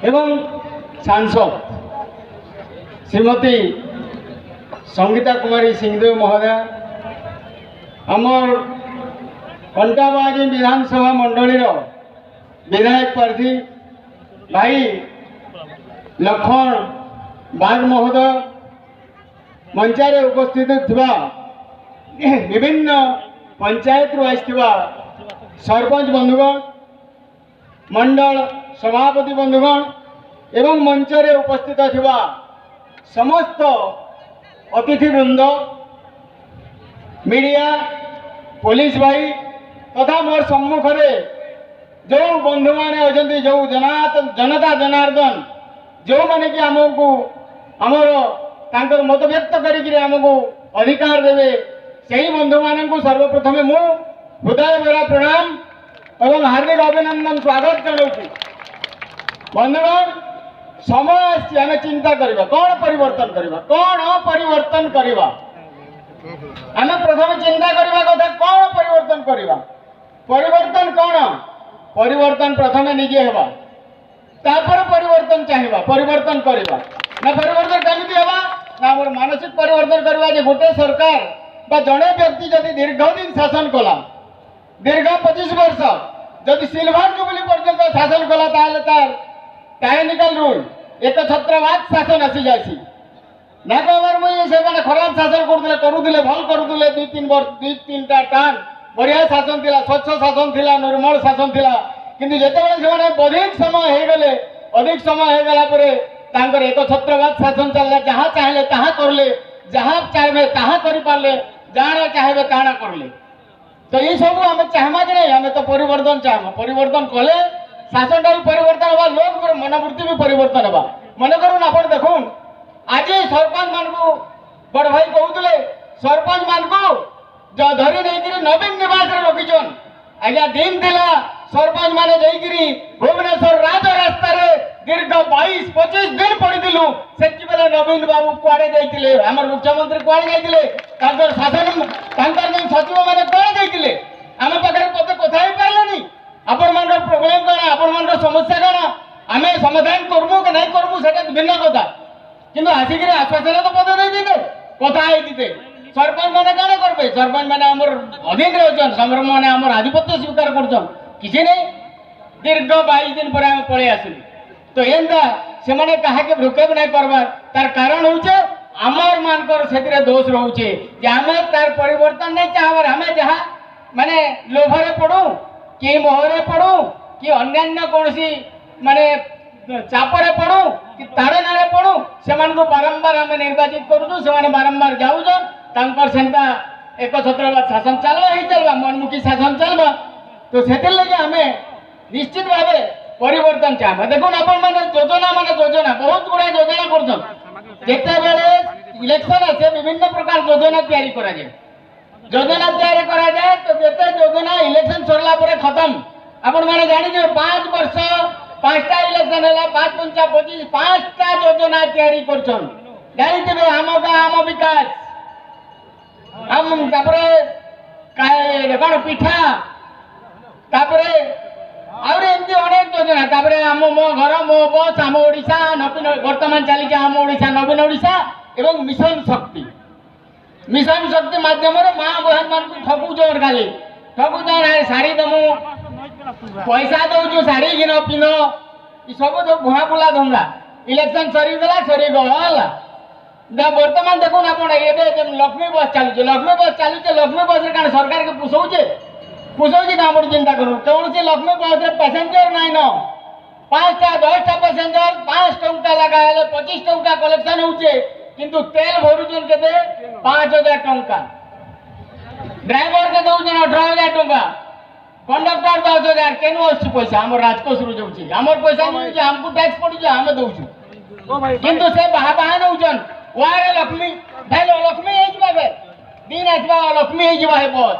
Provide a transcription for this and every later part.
एवं सांसद श्रीमती संगीता कुमारी सिंहदेव महोदय आमर कंटाबाजी विधानसभा मंडली विधायक प्रार्थी भाई लखन बाग महोदय मंचारे उपस्थित थिबा विभिन्न पंचायत रु आइथिबा सरपंच बंधुगण मंडल सभापति बंधुगण एवं मंचरे उपस्थित थिबा समस्त अतिथिवृंद मीडिया पुलिस भाई तथा मोर सम्मुख जो बंधु मैंने अच्छा जो जनता जनार्दन जो मैंने कि आमको आमर मत व्यक्त करमको अधिकार देवे से बंधु मान सर्वप्रथमे मु हृदय भरा प्रणाम और हार्दिक अभिनंदन स्वागत जनाऊँ। बंधुगण समय आम चिंता करवा कौन परिवर्तन करवा कौन परिवर्तन करवा आम प्रथम चिंता करवा कथा कौन परिवर्तन करवा परिवर्तन कौन परिवर्तन प्रथम निजे हवा तापर परिवर्तन चाहिए परिवर्तन करवा ना परिवर्तन केमिति हवा ना आम मानसिक परिवर्तन करवा जे गोटे सरकार बा जड़े व्यक्ति जदि दीर्घ दिन शासन कला दीर्घ 25 वर्ष जदि सिल्वर जुबली पर्यंत शासन कला तार टाइनिकल रूल एक छत्रवाद शासन आसी जासी ना कहबार मुझे से माने खराब शासन करुले भल करुले 2-3 टान बढ़िया शासन थिला स्वच्छ शासन थिला निर्मल शासन थिला किंतु जेतेबेले से माने अधिक समय हो गला परे तांकर एक छत्रवाद शासन चलला जहाँ चाहले तहाँ करले जहाँ चाहे तहाँ करि पारले जाने चाहे ताना करले तो ये सब आम चाहमा कि नहीं आम तो परिवर्तन चाहमा परिवर्तन कले शासन परिवर्तन हवा लोक मनोवृत्ति भी परिवर्तन हवा मन करूँ आप देखूँ आज सरपंच मान को बड़ भाई कहते सरपंच मान को धरी नहीं नवीन निवास रखीचन आज्ञा दिन थिला सरपंच माने जाइकरी भुवनेश्वर राज रास्ता दीर्घ 22-25 दिन पड़ीलु से नवीन बाबू कुआड़े जाइए आम मुख्यमंत्री कुआड़े जाइए शासन सचिव मैंने कुआड़े जाइए आम पाखे मत कथा पारे आपण मान प्रोब्लेम कौन आपण मान समस्या कौन आम समाधान करमु कि नहीं करमु से भिन्न कथा किंतु आसिक आश्वासन तो पद दे कथा सरपंच मैंने कौन करेंगे सरपंच मैंने आम अधीन समर मैंने आम आधिपत्य स्वीकार कर किसी नहीं दीर्घ 22 दिन पर पलि आसलु तो एंता से मैंने कहा कि भ्रुकेब नहीं करवार तार कारण होचे आमर मानकर से दोष रोचे आम तार परिवर्तन नहीं चाहबार आम जहाँ माने लोभरे पड़ू कि मोहरे पड़ू कि अन्य कौन माने चापरे पड़ू कि ताड़ना पड़ू से बारंबार आम निर्वाचित करूँ से बारंबार जाऊन सेंता एक छत्रवाद शासन चलवा मनमुखी शासन चलवा तो से आम निश्चित भाव परिवर्तन चाहबा देखो आपण माने योजना बहुत गुड़ा योजना करते इलेक्शन आसे विभिन्न प्रकार योजना तैयारी करा जाए तो जेते योजना इलेक्शन सरला परे खत्म आपण माने जानि 5 वर्ष 5टा इलेक्शन है 5-5-25 5टा योजना तैयारी करछन जानिथिबे आम गाँ आम विकास आम तापरे काय कौन पिठा तापरे आउरे एमती अनेक योजना तापरे आम मो घर मो बस आम ओडिशा नवीन वर्तमान चली आम ओडिशा नवीन ओडिशा एवं मिशन शक्ति माध्यम माँ बहन मान ठगुचर खाली ठगुचर शाढ़ी दमु पैसा दौचु शाढ़ी किन पिन सब जो भुआ बुला धंदा इलेक्शन सरीगला सरीगला बर्तमान देखुन आप लक्ष्मी बस चलुचे लक्ष्मी बस क्या सरकार के पोषौचे आम चिंता करूँ कौन सी लक्ष्मी बस पैसेंजर नाइन 5टा 10टा पैसेंजर 5 टंका लगा 25 टंका कलेक्शन होचे किंतु तेल भरुचन के 5,000 टंका ड्राइवर के दौन 18,000 टंका कंडक्टर 10,000 केनु आस पैसा आम राजकोष रु जाऊँगी आम पैसा मिलूँ आमको टैक्स पड़ू आम दौचु किंतु से बाहा नौचन वारे लक्ष्मी भाई लक्ष्मी दिन आसवा लक्ष्मी है बस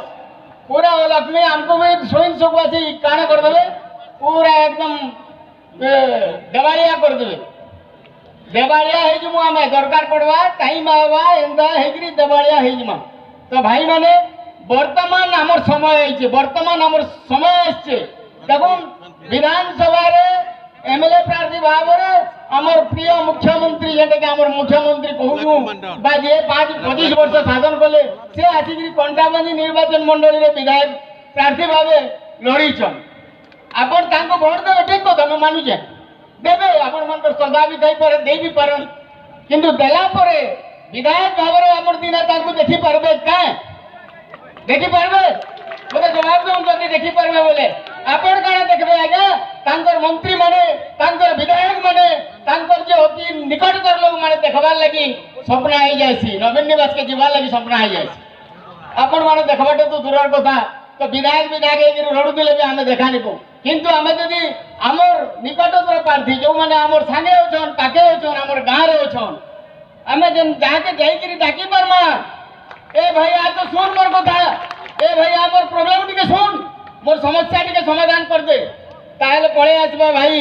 पूरा लक्ष्मी आमको भी स्वयं सुखवासी काण करदे पूरा एकदम देवालिया करदे देवालिया हो आम दरकार पड़वा टाइम आवा एंता होगी देवालिया हो तो भाई माने वर्तमान आमर समय आमर समय आसছে দেখুন विधानसभा एमएलए प्रार्थी भाव में आमर प्रिय मुख्यमंत्री जेटा कि आमर मुख्यमंत्री कहूँ बा जे 25 वर्ष शासन कले से आसिक कंटाबांधी निर्वाचन मंडल रे विधायक प्रार्थी भाव लड़ीछन आपण तांको भोट देवे ठीक कथा मैं मानुचे देवे आपण मन श्रद्धा भी थई पारे दे भी पारन किंतु देला परे विधायक भाव में आमर दिन तांको देखि पारबे काए देखि पारबे बोले जवाब दो जल्दी देखि पारबे बोले आपण काना देखबे आज्ञा तांकर मंत्री माने तांकर विधायक माने तांकर जे अति निकटतर लोग माने देखबार लागि सपना आइ जायसी नवीन निवास के जीवा लागि सपना आइ जायसी आपण माने देखबाटे तो दूरर कथा तो विधायक एक लड़ुले भी आम देखा निबू किंतु आम जदि आमर निकटतर प्रार्थी जो मैंने आमर सांगे अच्छन पाखे अच्छन आमर गाँव रे अच्छन आम जहाँ जाकि डाकी पार्मा ए भाई आ तो सुन मोर कथा ए भाई आमर प्रोब्लेम टिके सुन मोर समस्या टिके समाधान कर दे ताहले पळे आसबा भाई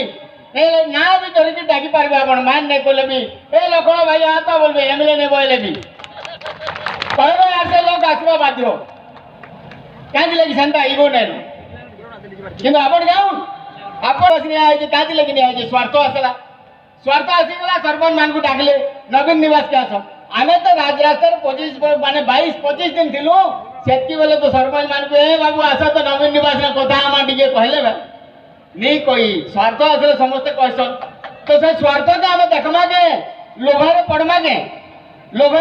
ए ना भी धरिकी डाकी पारबे आपण मान नहीं कले भी ए लखन भाई आ तो बोलबे एमएलए ने बोले भी कहबे आसे लोग आसबा बाध्य कांदी लगी संता इगो नहीं किंतु आपण जाऊन आपण असनी आजे कांदी लगी नहीं आजे स्वार्थ आसीगला सरपंच मान को डाकले नवीन निवास के आसम आमे तो राजरास्तार 25 माने 22-25 दिन थिलु सेतकी बेले तो सरपंच मान को ए बाबू आसा तो नवीन निवास रे कथा आमा टिके कहले बा नहीं कोई स्वार्थ आसले समस्त कहसन तो से स्वार्थ के आमे देखमा के लोभे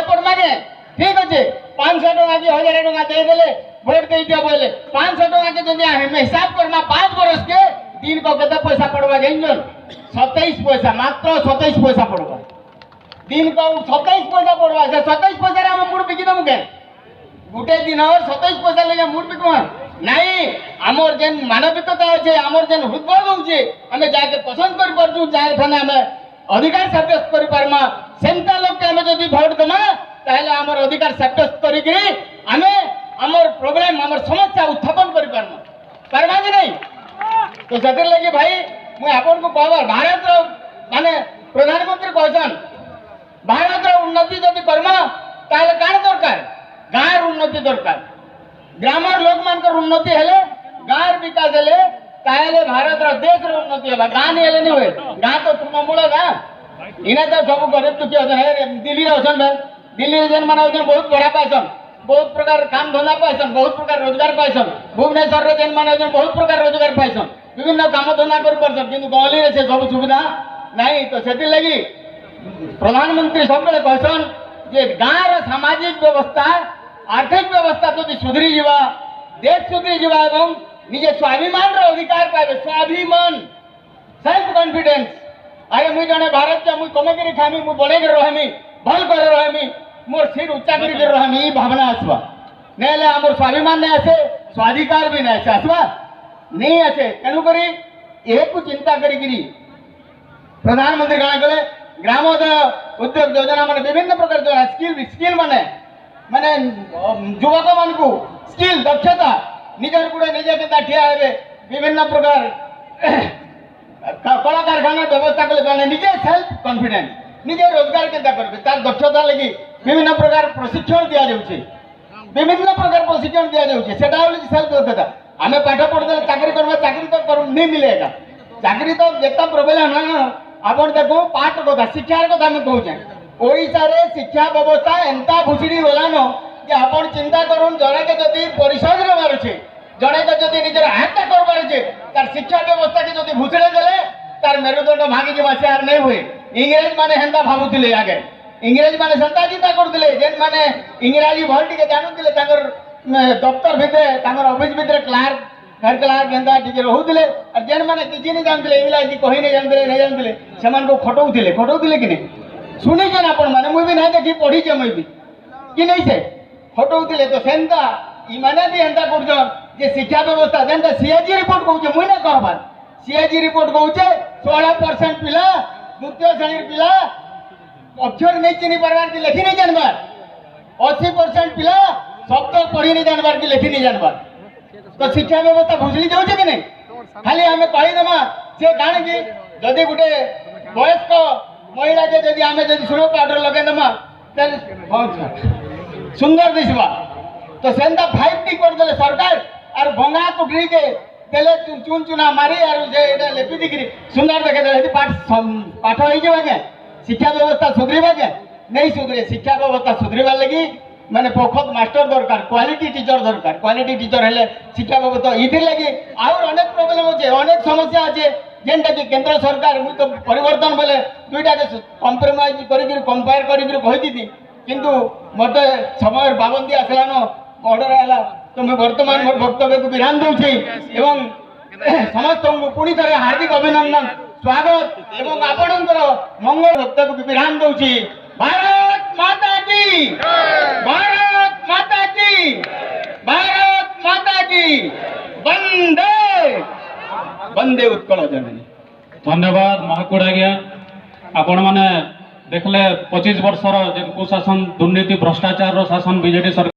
पड़मा के ठीक अच्छे 500 टका की 1000 टका दे देले वोट दे दिया बोले 500 टका के जदि हम हिसाब करना 5 बरस के दिन को केते पैसा पड़वा जाइन 27 पैसा मात्र 27 पैसा पड़वा दिन को 27 पैसा पड़वा से 27 पैसा रे हम मुड़ बिकी दमु के गुटे दिन और 27 पैसा लेके मुड़ बिकवा नहीं हमर जेन मानविकता अछि हमर जेन हृदय होउछि हमें जाके पसंद कर परजु जाय थाने हमें अधिकार साब्यस्त कर पारमा सेंता लोग के हमें जदि वोट दमा ताहले हमर अधिकार साब्यस्त करी कि हमें हमर प्रॉब्लम हमर समस्या उत्थापन करि पारमा कि नहीं तो सतिर लगी भाई मैं आपन को कहबार भारत रो माने प्रधानमंत्री कहसन भारत रो उन्नति जदि करमा ताहले काण दरकार गाँव उन्नति दरकार ग्रामर लोक मानकर उन्नति हेले गाँव विकास हेले ताहले भारत रो देश रो उन्नति हेबा गाँ नहीं हेले नहीं होए गाँ तो तृणमूल ना इना तो सब गरीब दुखी अछन दिल्ली रे अछन दिल्ली रे जन माने अछन बहुत बड़ा पाइसन बहुत प्रकार काम धंधा पाइसन बहुत प्रकार रोजगार पाइसन भुवनेश्वर रे जन माने अछन बहुत प्रकार रोजगार पाइसन विभिन्न काम धंधा कर परसन किंतु गली रे से सब सुविधा नहीं तो सेति लगी प्रधानमंत्री सब बेले कहसन जे गाँव रे सामाजिक व्यवस्था आर्थिक व्यवस्था तो सुधरी जीवा देश सुधरी जीवा एवं निजे स्वाभिमान रो अधिकार पाइबे स्वाभिमान सेल्फ कॉन्फिडेंस अरे मुई जने भारत के मुई कमे करी खामी मुई बड़े कर रहमी भल कर रहमी मोर सिर उच्चा करी कर रहमी भावना आसवा नेले हमर स्वाभिमान ने आसे स्वाधिकार भी नहीं आसे आसवा नहीं आसे तेणु करी एक चिंता करी गिरी प्रधानमंत्री गाना गले ग्रामोदय उद्योग योजना माने विभिन्न प्रकार जो स्किल माने युवक मान को स्किल दक्षता निजर गुड़े निजे के ठिया हेबे विभिन्न प्रकार कला कारखाना व्यवस्था कले जाने निजे सेल्फ कॉन्फिडेंस निजे रोजगार केता करबे तार दक्षता लगी विभिन्न प्रकार प्रशिक्षण दिया जाउछे विभिन्न प्रकार प्रशिक्षण दिया जाउछे सेटा होली सेल्फ दक्षता हमें पाठ पढ़दे चाकरी करबा चाकरी तो कर नहीं मिलेगा चाकरी तो जेता प्रॉब्लम ना आपण देखो पाठ कथा शिक्षा कथा हम कहूछे ओडिसा रे शिक्षा व्यवस्था एंता भुसड़ी गलानो जे आपण चिंता करूं जणे के जदी परिषद रे मारुछे जणे के जदी निजर हाथ कर पारुछे तार शिक्षा व्यवस्था के जदी भुसड़े देले तार मेरुदंड भागी जे मासे आर नहीं हुए इंग्रेज माने हेंदा भाबुतिले आगे इंग्रेज माने संता चिंता करथिले जेन माने इंग्रेजी भल टिके जानुतिले ताकर दफ्तर भितरे ताकर ऑफिस भितरे क्लार्क घर क्लार्क हेंदा टिके रहउतिले और जेन माने किछि नहीं जानथिले इंग्लिश कहि नहीं जानथिले सेमान को खटौतिले कि नहीं सुनी जन आपण माने मुई भी नहीं देखी पढ़ी जे मुई भी कि नहीं से खटौतिले तो सेंता ई माने भी हेंदा करजन जे शिक्षा व्यवस्था जेंता सीएजी रिपोर्ट कहउछे मुई ना कहबार सीएजी रिपोर्ट कहउछे 16% पिला द्वितीय श्रेणी पिला अक्षर नहीं चिनी पारबार कि लेखि नहीं जानबार 80% पिला शब्द पढ़ी नहीं जानबार कि लेखि नहीं जानबार तो शिक्षा व्यवस्था भुसली जाउछे कि नहीं खाली हमें कहि देमा से काण कि जदी गुटे वयस्क महिला के जदी हमें जदी सुनो पाउडर लगे देमा सुंदर दिसबा तो सेंता 5T कर देले सरकार और भंगा कुटरी के तेले चुन चुना मारी और जे एटा लेपि दिकरी सुंदर देखे दे पाठ होई जे के शिक्षा व्यवस्था सुधरीबा के नहीं सुधरे शिक्षा व्यवस्था सुधरीबा लगी माने पोखत मास्टर दरकार क्वालिटी टीचर दरकार क्वालिटी टीचर हेले शिक्षा व्यवस्था इथि लगी और अनेक प्रॉब्लम होचे अनेक समस्या আছে जेनटा कि केंद्र सरकार मु तो परिवर्तन बोले दुईटा के कॉम्प्रोमाइज करी कंपेयर करी कहि दी किंतु मते समय पाबंदी आसलानो ऑर्डर आला तो मैं वर्तमान मोर वक्तव्य को विराम दूची एवं समस्त को पुणी थरे हार्दिक अभिनंदन स्वागत एवं आपणकर मंगल वक्तव्य को विराम दूची भारत माता की भारत माता की भारत माता की वंदे वंदे उत्कल जननी। धन्यवाद महाकुड़ आज्ञा आपण मैंने देखले 25 वर्षर जेन कुशासन दुर्नीति भ्रष्टाचार शासन बीजेडी सरकार